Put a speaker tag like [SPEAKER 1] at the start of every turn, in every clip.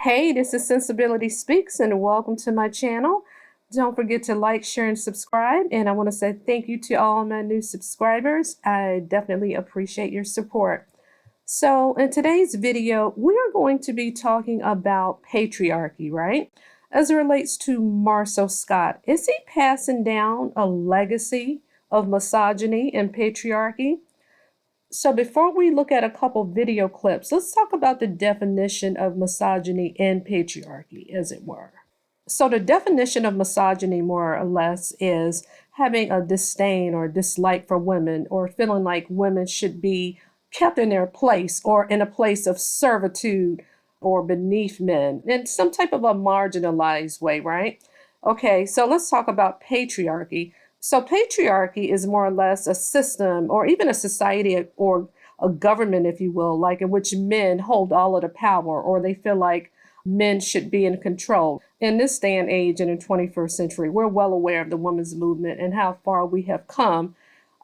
[SPEAKER 1] Hey, this is Sensibility Speaks and welcome to my channel. Don't forget to like, share, and subscribe. And I want to say thank you to all my new subscribers. I definitely appreciate your support. So in today's video, we are going to be talking about patriarchy, right? As it relates to Marsauscott. Is he passing down a legacy of misogyny and patriarchy? So before we look at a couple video clips, let's talk about the definition of misogyny and patriarchy, as it were. So the definition of misogyny, more or less, is having a disdain or dislike for women, or feeling like women should be kept in their place or in a place of servitude or beneath men in some type of a marginalized way, right? Okay, so let's talk about patriarchy. So patriarchy is more or less a system or even a society or a government, if you will, like in which men hold all of the power or they feel like men should be in control. In this day and age in the 21st century, we're well aware of the women's movement and how far we have come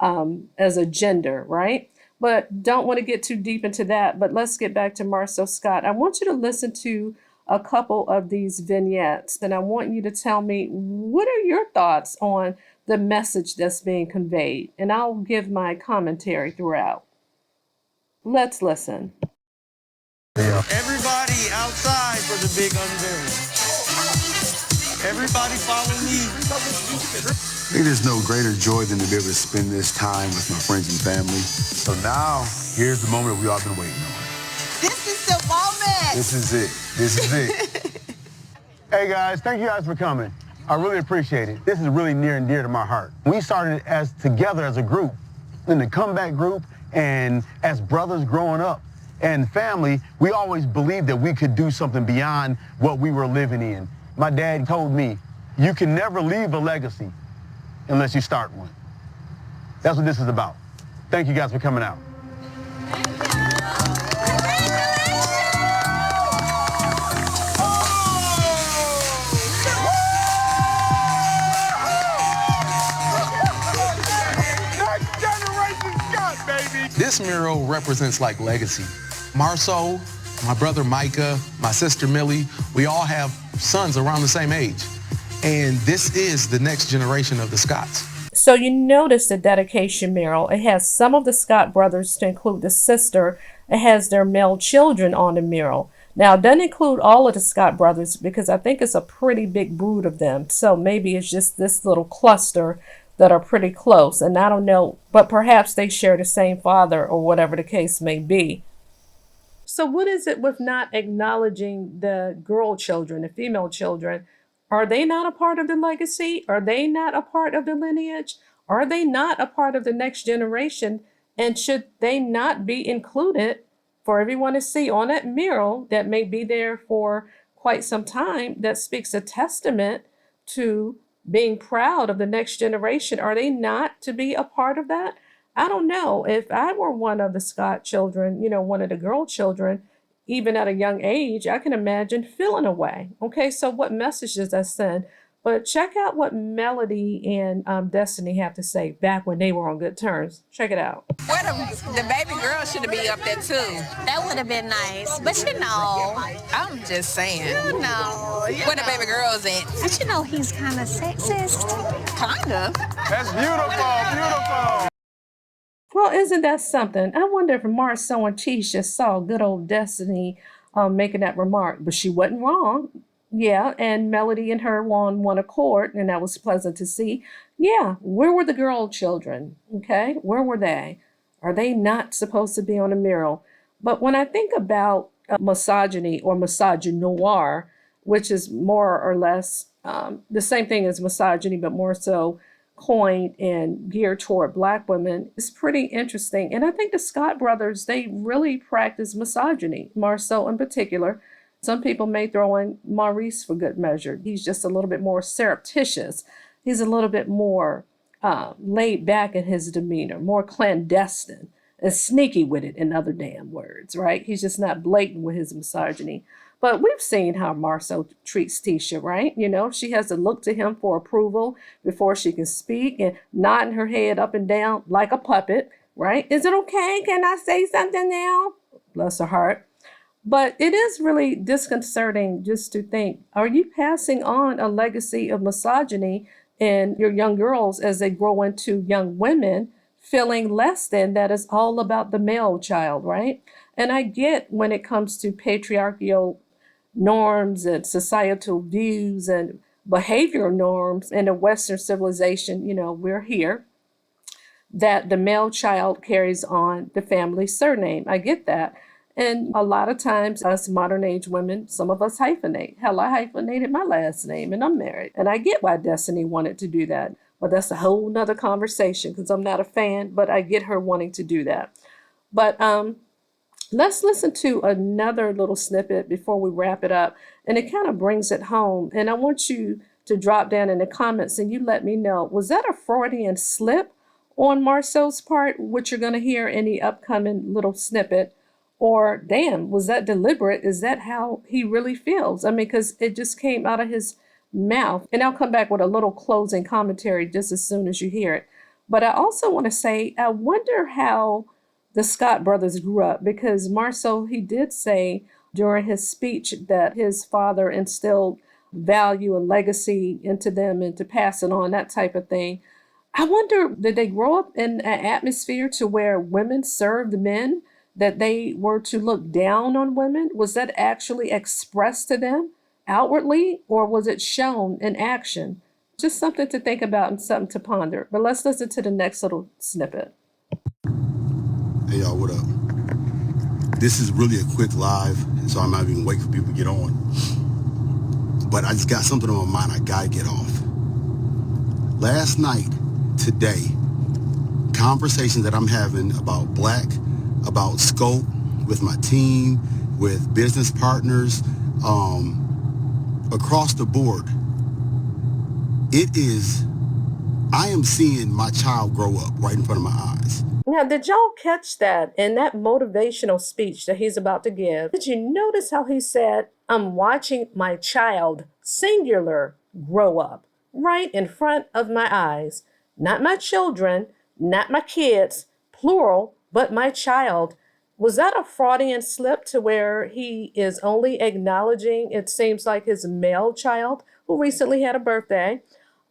[SPEAKER 1] as a gender, right? But don't want to get too deep into that. But let's get back to Marsauscott. I want you to listen to a couple of these vignettes and I want you to tell me what are your thoughts on the message that's being conveyed, and I'll give my commentary throughout. Let's listen.
[SPEAKER 2] Everybody outside for the big unveiling. Everybody follow me.
[SPEAKER 3] I think there's no greater joy than to be able to spend this time with my friends and family. So now, here's the moment we all been waiting on.
[SPEAKER 4] This is the moment.
[SPEAKER 3] This is it. This is it.
[SPEAKER 5] Hey guys, thank you guys for coming. I really appreciate it. This is really near and dear to my heart. We started together as a group, in the comeback group, and as brothers growing up and family, we always believed that we could do something beyond what we were living in. My dad told me, you can never leave a legacy unless you start one. That's what this is about. Thank you guys for coming out.
[SPEAKER 6] This mural represents like legacy. Marsau, my brother Micah, my sister Millie, we all have sons around the same age. And this is the next generation of the Scotts.
[SPEAKER 1] So you notice the dedication mural. It has some of the Scott brothers to include the sister. It has their male children on the mural. Now, it doesn't include all of the Scott brothers because I think it's a pretty big brood of them. So maybe it's just this little cluster that are pretty close, and I don't know, but perhaps they share the same father or whatever the case may be. So what is it with not acknowledging the girl children, the female children? Are they not a part of the legacy? Are they not a part of the lineage? Are they not a part of the next generation? And should they not be included for everyone to see on that mural that may be there for quite some time that speaks a testament to being proud of the next generation? Are they not to be a part of that? I don't know. If I were one of the Scott children, one of the girl children, even at a young age, I can imagine feeling away. Okay, so what message does that send? But check out what Melody and Destiny have to say back when they were on good terms. Check it out.
[SPEAKER 4] What the baby girl should be up there too.
[SPEAKER 7] That would have been nice. But
[SPEAKER 4] I'm just saying. Where the baby girl's at?
[SPEAKER 7] But he's kind of sexist.
[SPEAKER 4] Kinda.
[SPEAKER 5] That's beautiful, beautiful.
[SPEAKER 1] Well, isn't that something? I wonder if Marsau and Tisha saw good old Destiny making that remark, but she wasn't wrong. Yeah, and Melody and her were on one accord, and that was pleasant to see. Yeah, where were the girl children? Okay, where were they? Are they not supposed to be on a mural? But when I think about misogyny or misogynoir, which is more or less the same thing as misogyny, but more so coined and geared toward Black women, it's pretty interesting. And I think the Scott brothers, they really practice misogyny, Marsau in particular. Some people may throw in Maurice for good measure. He's just a little bit more surreptitious. He's a little bit more laid back in his demeanor, more clandestine and sneaky with it, in other damn words, right? He's just not blatant with his misogyny. But we've seen how Marsau treats Tisha, right? She has to look to him for approval before she can speak and nodding her head up and down like a puppet, right? Is it okay? Can I say something now? Bless her heart. But it is really disconcerting just to think, are you passing on a legacy of misogyny in your young girls as they grow into young women, feeling less than, that is all about the male child, right? And I get when it comes to patriarchal norms and societal views and behavioral norms in the Western civilization, we're here, that the male child carries on the family surname. I get that. And a lot of times, us modern age women, some of us hyphenate. Hell, I hyphenated my last name and I'm married. And I get why Destiny wanted to do that. But that's a whole nother conversation because I'm not a fan, but I get her wanting to do that. But let's listen to another little snippet before we wrap it up. And it kind of brings it home. And I want you to drop down in the comments and you let me know, was that a Freudian slip on Marsau's part, which you're going to hear in the upcoming little snippet? Or, damn, was that deliberate? Is that how he really feels? I mean, because it just came out of his mouth. And I'll come back with a little closing commentary just as soon as you hear it. But I also want to say, I wonder how the Scott brothers grew up, because Marsau, he did say during his speech that his father instilled value and legacy into them and to pass it on, that type of thing. I wonder, did they grow up in an atmosphere to where women served men, that they were to look down on women? Was that actually expressed to them outwardly, or was it shown in action? Just something to think about and something to ponder. But let's listen to the next little snippet.
[SPEAKER 3] Hey y'all, what up? This is really a quick live, so I'm not even waiting for people to get on. But I just got something on my mind I gotta get off. Last night, today, conversations that I'm having about black, about scope with my team, with business partners, across the board, I am seeing my child grow up right in front of my eyes.
[SPEAKER 1] Now, did y'all catch that in that motivational speech that he's about to give? Did you notice how he said, I'm watching my child, singular, grow up right in front of my eyes? Not my children, not my kids, plural, but my child. Was that a Freudian slip to where he is only acknowledging, it seems like, his male child who recently had a birthday,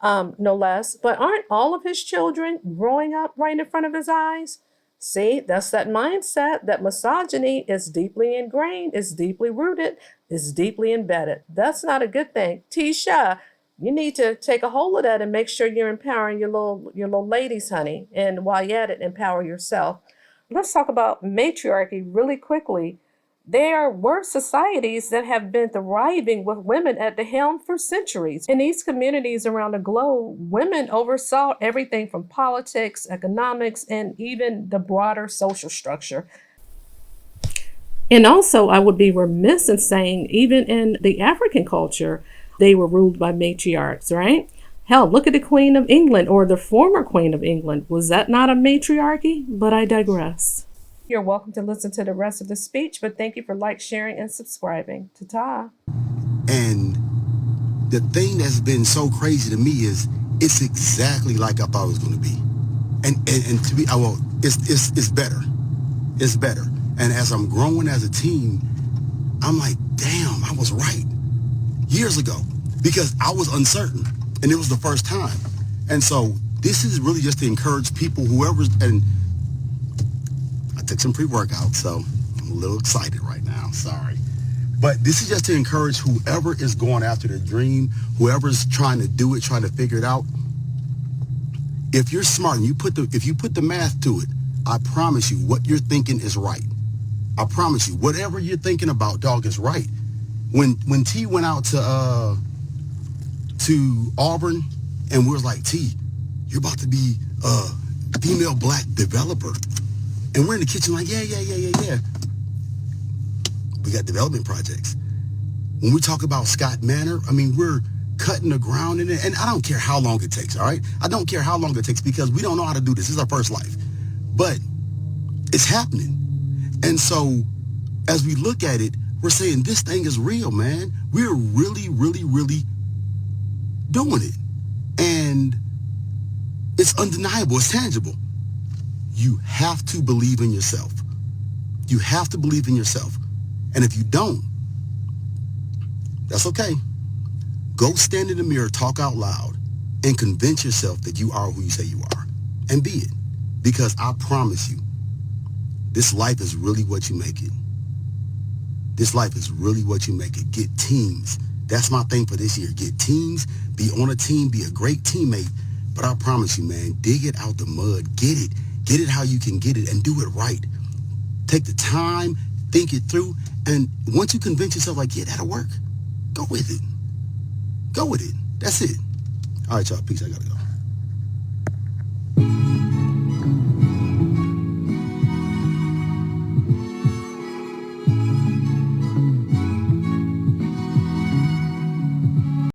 [SPEAKER 1] no less, but aren't all of his children growing up right in front of his eyes? See, that's that mindset that misogyny is deeply ingrained, is deeply rooted, is deeply embedded. That's not a good thing. Tisha, you need to take a hold of that and make sure you're empowering your little ladies, honey. And while you're at it, empower yourself. Let's talk about matriarchy really quickly. There were societies that have been thriving with women at the helm for centuries. In these communities around the globe, women oversaw everything from politics, economics, and even the broader social structure. And also, I would be remiss in saying, even in the African culture, they were ruled by matriarchs, right? Hell, look at the Queen of England, or the former Queen of England. Was that not a matriarchy? But I digress. You're welcome to listen to the rest of the speech, but thank you for sharing, and subscribing. Ta-ta.
[SPEAKER 3] And the thing that's been so crazy to me is it's exactly like I thought it was going to be. And to be, it's better. It's better. And as I'm growing as a team, I'm like, damn, I was right years ago, because I was uncertain and it was the first time. And so this is really just to encourage people, whoever's, and I took some pre-workout, so I'm a little excited right now, sorry. But this is just to encourage whoever is going after their dream, whoever's trying to do it, trying to figure it out. If you're smart and if you put the math to it, I promise you what you're thinking is right. I promise you, whatever you're thinking about, dog, is right. When T went out to Auburn, and we was like, T, you're about to be a female black developer. And we're in the kitchen like, yeah. We got development projects. When we talk about Scott Manor, I mean, we're cutting the ground in it. And I don't care how long it takes, all right? I don't care how long it takes, because we don't know how to do this. This is our first life. But it's happening. And so as we look at it, we're saying this thing is real, man. We're really, really, really doing it. And it's undeniable. It's tangible. You have to believe in yourself. You have to believe in yourself. And if you don't, that's okay. Go stand in the mirror, talk out loud, and convince yourself that you are who you say you are. And be it. Because I promise you, this life is really what you make it. This life is really what you make it. Get teams. That's my thing for this year. Get teams, be on a team, be a great teammate. But I promise you, man, dig it out the mud. Get it. Get it how you can get it and do it right. Take the time, think it through, and once you convince yourself, like, yeah, that'll work, go with it. Go with it. That's it. All right, y'all. Peace. I gotta go.